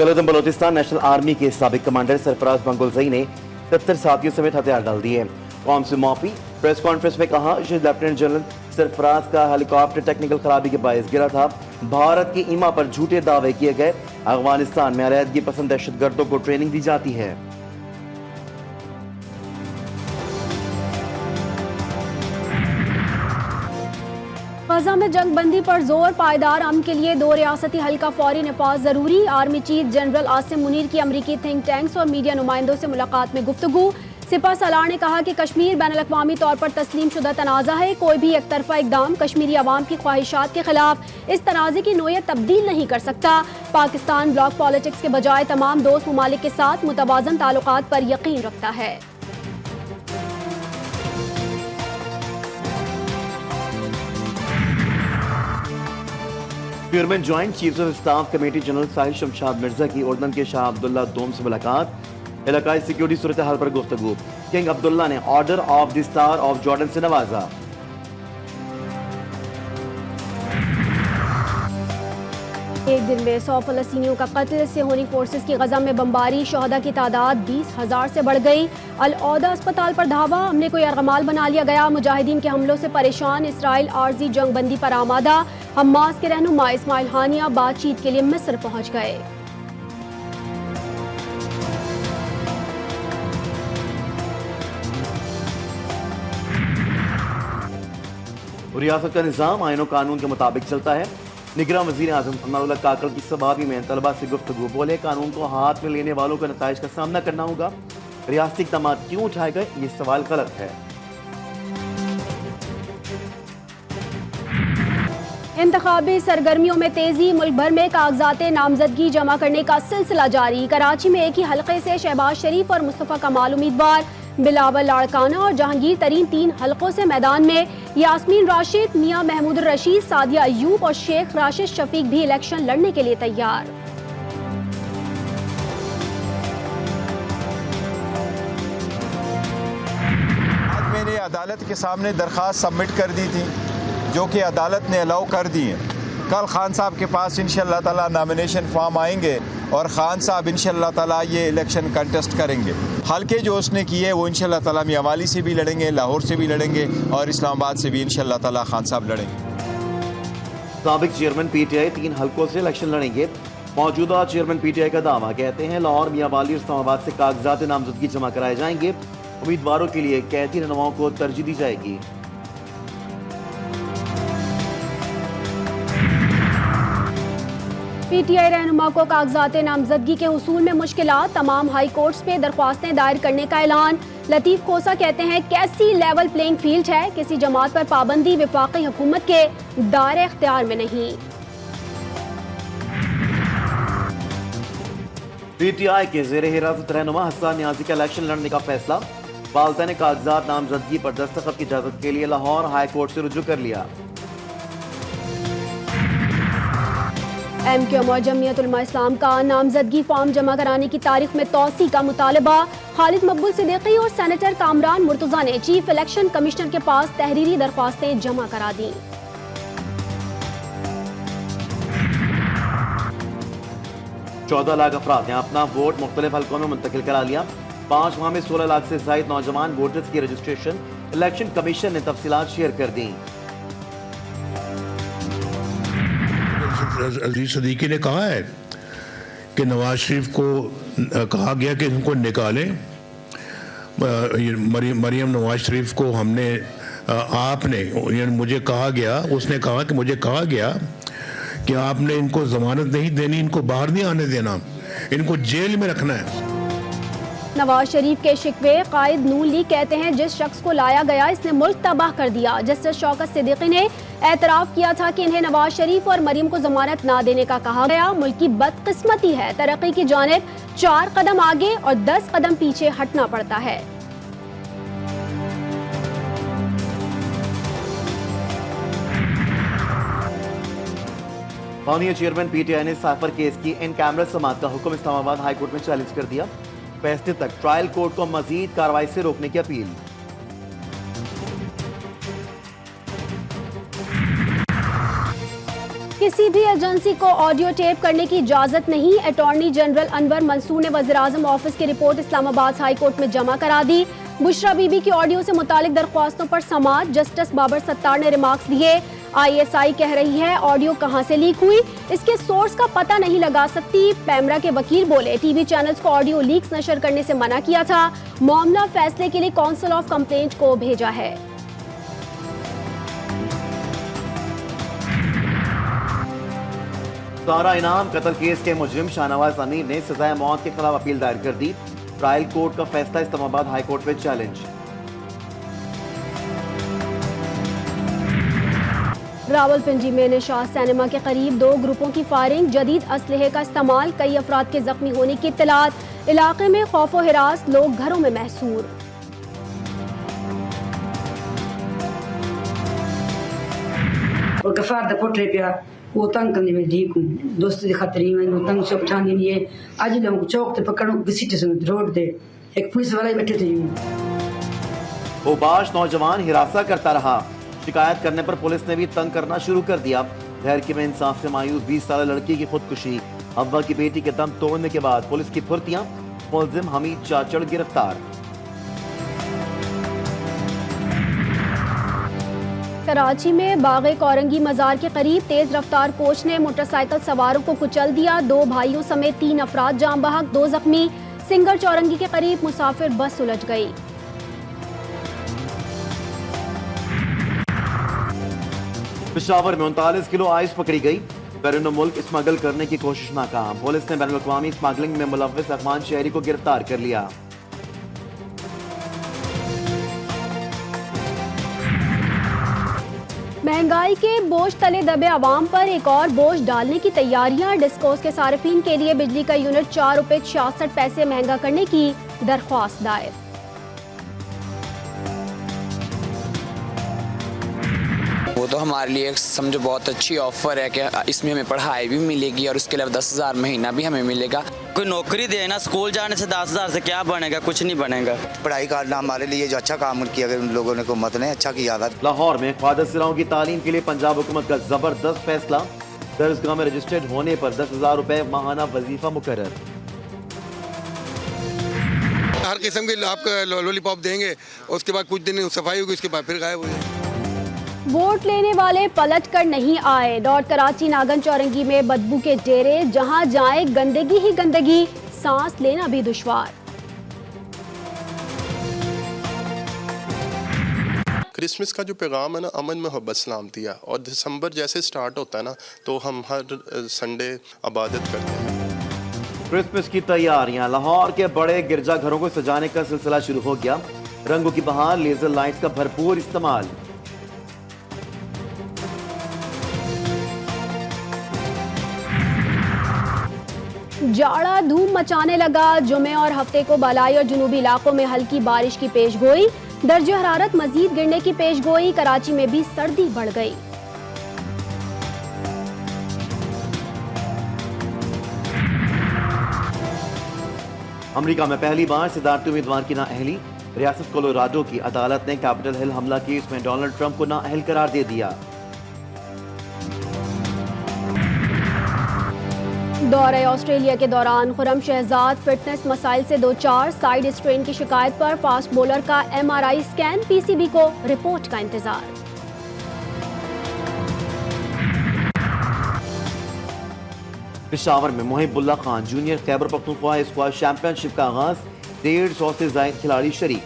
कल Balochistan national army के साबिक कमांडर सरफराज बंगुलजई ने 70 साथियों समेत हथियार डाल दिए। कौम से माफी प्रेस कॉन्फ्रेंस में कहा, लेफ्टिनेंट जनरल सरफराज का हेलीकॉप्टर टेक्निकल खराबी के बायस गिरा था। भारत की ईमा पर झूठे दावे किए गए। अफगानिस्तान में अलहदगी पसंद दहशतगर्दों को ट्रेनिंग दी जाती है। गजा में जंग बंदी पर जोर, पायदार अमन के लिए 2 रियासती हल का फौरी नफाज जरूरी। Army chief general Asim Munir की अमरीकी थिंक टैंक्स और मीडिया नुमाइंदों से मुलाकात में गुफ्तगू। सिपा सलार ने कहा कि कश्मीर बैनुल-अक़वामी तौर पर तस्लीम शुदा तनाज़ा है। कोई भी एक तरफा इकदाम कश्मीरी अवाम की ख्वाहिशात के खिलाफ इस तनाज़े की नोयत तब्दील नहीं कर सकता। पाकिस्तान ब्लॉक पॉलिटिक्स के बजाय तमाम दोस्त ममालिक के साथ मुतवाज़न ताल्लुकात पर यकीन रखता है। Chairman joint chief of staff committee general Sahil Shamshad Mirza की उर्दन के शाह अब्दुल्ला दोम से मुलाकात। इलाकाई सिक्योरिटी सूरत हाल पर गुफ्तगू। किंग अब्दुल्ला ने order of the star of Jordan से नवाजा। एक दिन में 100 फलस्तीनियों का कत्ल। सिहोनी फोर्सेस की गजा में बमबारी, शहदा की तादाद 20,000 से बढ़ गई। अल-औदा अस्पताल पर धावा, हमले को यरगमाल बना लिया गया। मुजाहिदीन के हमलों से परेशान इसराइल आर्जी जंग बंदी पर आमादा। हमास के रहनुमा इस्माइल हानिया बातचीत के लिए मिस्र पहुंच गए। रियासत का निज़ाम आईन कानून के मुताबिक चलता है। निगरान वज़ीर आज़म अमरुल्लाह काकड़ की सवाबी में तलबा से गुफ्तगू। बोले, कानून को हाथ में लेने वालों को नताइज का सामना करना होगा। रियासती इक़दाम क्यों उठाए गए, ये सवाल गलत है। इंतखाबी सरगर्मियों में तेजी, मुल्क भर में कागजात नामजदगी जमा करने का सिलसिला जारी। कराची में एक ही हलके से शहबाज शरीफ और मुस्तफ़ा कमाल उम्मीदवार, बिलावल लाड़काना और जहांगीर तरीन 3 हलकों से मैदान में। यास्मीन राशिद, मियां महमूद रशीद, सादिया अयूब और शेख राशिद शफीक भी इलेक्शन लड़ने के लिए तैयार। आज मैंने अदालत के सामने दरख्वास्त सबमिट कर दी थी, जो कि अदालत ने अलाउ कर दी है। कल खान साहब के पास इंशाअल्लाह ताला नॉमिनेशन फॉर्म आएंगे और खान साहब इंशाअल्लाह ताला ये इलेक्शन कंटेस्ट करेंगे। हल्के जो उसने किए वो इंशाअल्लाह ताला मियांवाली से भी लड़ेंगे, लाहौर से भी लड़ेंगे और इस्लामाबाद से भी इंशाअल्लाह ताला खान साहब लड़ेंगे। साबिक चेयरमैन पीटीआई 3 हलकों से इलेक्शन लड़ेंगे। मौजूदा चेयरमैन पीटीआई का दावा, कहते हैं लाहौर, मियांवाली और इस्लामाबाद से कागजात नामजदगी जमा कराए जाएंगे। उम्मीदवारों के लिए कैदी रहनुमाओं को तरजीह दी जाएगी। पीटीआई रहनुमा को कागजात नामजदगी के हुसूल में मुश्किलात, तमाम हाई कोर्ट्स पे दरख्वास्तें दायर करने का ऐलान। लतीफ खोसा कहते हैं, कैसी लेवल प्लेइंग फील्ड है, किसी जमात पर पाबंदी वफाकी हुकूमत के दायरे इख्तियार में नहीं। पीटीआई के ज़ेरे हिरासत रहनुमा हसन नियाज़ी का इलेक्शन लड़ने का फैसला। वालदा ने कागजात नामजदगी पर दस्तखत की इजाजत के लिए लाहौर हाई कोर्ट से रुजू कर लिया। एमक्यूएम और जमीयत उलमा इस्लाम का नामजदगी फॉर्म जमा कराने की तारीख में तौसी का मुतालबा। खालिद मकबूल सिद्दीकी और सेनेटर कामरान मुर्तजा ने चीफ इलेक्शन कमिश्नर के पास तहरीरी दरख्वास्तें जमा करा दी। 14 लाख अफराद ने अपना वोट मुख्तलिफ हलकों में मुंतकिल करा लिया। 5 माह में 16 लाख से ज्यादा नौजवान वोटर्स की रजिस्ट्रेशन। इलेक्शन कमीशन ने तफसीलात शेयर कर दी। अजीज सदीकी ने कहा है कि नवाज शरीफ को कहा गया कि इनको निकालें। मरियम नवाज शरीफ को हमने आपने मुझे कहा गया, उसने कहा कि मुझे कहा गया कि आपने इनको जमानत नहीं देनी, इनको बाहर नहीं आने देना, इनको जेल में रखना है। नवाज शरीफ के शिकवे, कायद नून लीग कहते हैं, जिस शख्स को लाया गया इसने मुल्क तबाह कर दिया। जस्टिस शौकत सिद्दीकी ने एतराफ किया था कि इन्हें नवाज शरीफ और मरीम को जमानत ना देने का कहा गया। मुल्क की बदकिस्मती है, तरक्की की जानिब 4 कदम आगे और 10 कदम पीछे हटना पड़ता है। माननीय चेयरमैन पीटीआई ने साइफर केस की इन कैमरा समाअत का हुक्म इस्लामाबाद हाई कोर्ट में चैलेंज कर दिया। फैसले तक ट्रायल कोर्ट को मजीद कार्रवाई से रोकने की अपील। किसी भी एजेंसी को ऑडियो टेप करने की इजाजत नहीं। अटॉर्नी जनरल अनवर मंसूर ने वज़ीर-ए-आज़म ऑफिस की रिपोर्ट इस्लामाबाद हाई कोर्ट में जमा करा दी। बुशरा बीबी की ऑडियो से मुतालिक दरख्वास्तों पर समाअत जस्टिस बाबर सत्तार ने रिमार्क्स दिए। ISI कह रही है ऑडियो कहां से लीक हुई, इसके सोर्स का पता नहीं लगा सकती। पैमरा के वकील बोले टीवी चैनल्स को ऑडियो लीक्स नशर करने से मना किया था। मामला फैसले के लिए काउंसिल ऑफ कंप्लेंट को भेजा है। सारा इनाम कत्ल केस के मुजरिम शाहनवाज अमीर ने सजाए मौत के खिलाफ अपील दायर कर दी। ट्रायल कोर्ट का फैसला इस्लामाबाद हाई कोर्ट में चैलेंज। रावलपिंडी में निशात सिनेमा के करीब 2 ग्रुपों की फायरिंग, जदीद असलहे का इस्तेमाल, कई अफराद के जख्मी होने की इत्तलात। इलाके में खौफ व हिरास, लोग घरों में महसूर। और गफार द पोट्रे पिया वो तंग करने में ठीक हूँ दोस्त की खतरी में तंग से उठा नहीं है। आज लोग चौक से पकड़ो किसी रोड दे एक पुलिस वाला बैठे थे। ओबाश नौजवान हिरासा करता रहा, शिकायत करने पर पुलिस ने भी तंग करना शुरू कर दिया। धैर्य में इंसाफ से मायूस 20 साल लड़की की खुदकुशी, अव्वा की बेटी के दम तोड़ने के बाद पुलिस की फुर्तियां, मुलजिम हमीद चाचड़ गिरफ्तार। कराची में बागे कोरंगी मजार के करीब तेज रफ्तार कोच ने मोटरसाइकिल सवारों को कुचल दिया। 2 भाइयों समेत 3 अफराद जाम बहक, 2 जख्मी। सिंगर चौरंगी के करीब मुसाफिर बस उलझ गई। पेशावर में 39 किलो आइस पकड़ी गई। बैरून मुल्क स्मगल करने की कोशिश नाकाम, पुलिस ने बैनुल अक़वामी स्मगलिंग में मुलव्विस अफगान शहरी को गिरफ्तार कर लिया। महंगाई के बोझ तले दबे आवाम पर एक और बोझ डालने की तैयारियां। डिस्कोस के सार्फिन के लिए बिजली का यूनिट 4 रुपए 66 पैसे महंगा करने की दरख्वास्त दायर। वो तो हमारे लिए समझो बहुत अच्छी ऑफर है कि इसमें हमें पढ़ाई भी मिलेगी और उसके अलावा 10,000 महीना भी हमें मिलेगा। कोई नौकरी देना, स्कूल जाने से 10,000 से क्या बनेगा, कुछ नहीं बनेगा। पढ़ाई करना हमारे लिए जो अच्छा काम किया गया उन लोगों ने हुकूमत ने अच्छा किया था। लाहौर में ख्वाजा सिराओं की तालीम के लिए पंजाब हुकूमत का जबरदस्त फैसला, दरसगाह में रजिस्टर्ड होने पर 10,000 रुपए माहाना वजीफा मुकर्रर। हर किस्म के आपको लॉलीपॉप देंगे, उसके बाद कुछ दिन सफाई होगी, उसके बाद फिर गायब हो जाएगी। वोट लेने वाले पलट कर नहीं आए। डॉट कराची नागन चौरंगी में बदबू के डेरे, जहां जाए गंदगी ही गंदगी, सांस लेना भी दुश्वार। क्रिसमस का जो पैगाम है ना, अमन मोहब्बत सलामती है, और दिसंबर जैसे स्टार्ट होता है ना तो हम हर संडे इबादत करते हैं। क्रिसमस की तैयारियां, लाहौर के बड़े गिरजाघरों को सजाने का सिलसिला शुरू हो गया। रंगों की बहार, लेजर लाइट्स का भरपूर इस्तेमाल। जाड़ा धूम मचाने लगा। जुमे और हफ्ते को बलाई और जुनूबी इलाकों में हल्की बारिश की पेशगोई, दर्जे हरारत मजीद गिरने की पेशगोई। कराची में भी सर्दी बढ़ गई। अमेरिका में पहली बार सिदारती उम्मीदवार की नाअहली, रियासत कोलोराडो की अदालत ने कैपिटल हिल हमला केस में डोनाल्ड ट्रंप को नाअहल करार दे दिया। दौरे ऑस्ट्रेलिया के दौरान खुर्रम शहजाद फिटनेस मसाइल से 2-4, साइड स्ट्रेन की शिकायत पर फास्ट बॉलर का MRI स्कैन, PCB को रिपोर्ट का इंतजार। पेशावर में Muhibullah Khan junior Khyber Pakhtunkhwa squash championship का आगाज, 150 से ज्यादा खिलाड़ी शरीक।